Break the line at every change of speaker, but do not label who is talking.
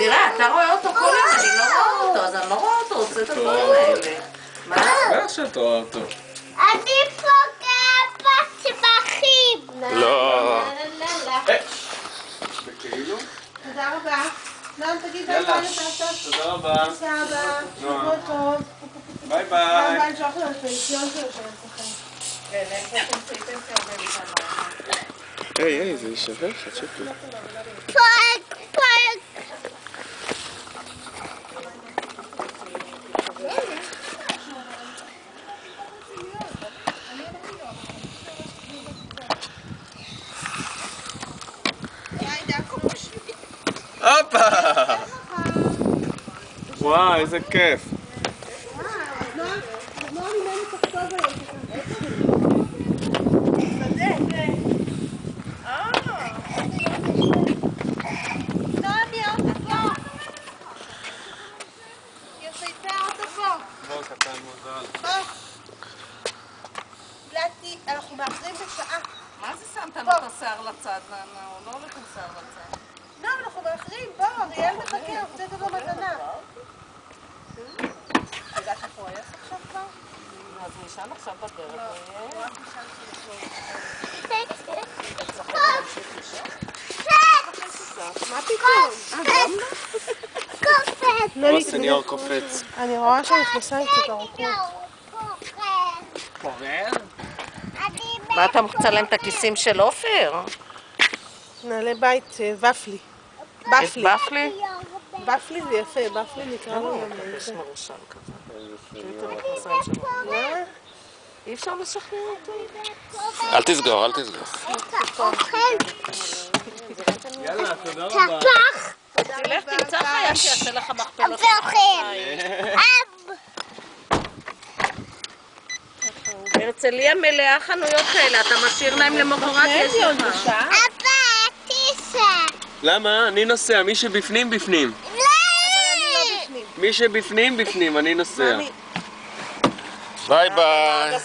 תראה, אתה רואה אותו כל יום, אני לא רואה אותו, אז אני לא רואה אותו, עושה את הדברים האלה. מה?
איך שאת רואה אותו?
אני פוגע בצמחים.
לא.
בכאילו?
תודה רבה. נועם, תגיד ביי
יאללה,
ביי לסבתא.
תודה רבה.
סבא, שבוע טוב.
ביי
ביי
ביי.
ביי, נשלח לנו את הפנסיון שלו שלכם.
כן, אין פה פנסי הרבה משנה.
היי, זה שווה, חצ'פי.
פוג.
הופה! וואי, איזה כיף.
אנחנו מאחרים בשעה.
מה זה שמת לו את השיער לצד? הוא לא הולך עם שיער לצד.
לא, אנחנו מאחרים. בוא, אריאל מחכה, הוצאת לו מתנה. יודעת איפה הוא היה עכשיו כבר?
אז הוא ישן עכשיו בדרך.
הוא רק נשאר מה פתאום?
קופץ.
הסניור קופץ.
אני רואה שהמכנסיים קצת ארוכות.
מה אתה מצלם את הכיסים של עופר?
נעלי בית ופלי.
יש בפלי?
בפלי זה יפה, בפלי נקרא לו גם
יש מרושם כזה.
מה?
אי אפשר לשכנע אותו.
אל תסגור, אל תסגור.
יאללה, תודה רבה.
תלך תמצא חיה שיעשה לך מכפלות. בהרצליה מלאה חנויות כאלה, אתה משאיר להם למחרת יש לך.
למה? אני נוסע. מי שבפנים, בפנים. מי שבפנים, בפנים. אני נוסע. ביי ביי.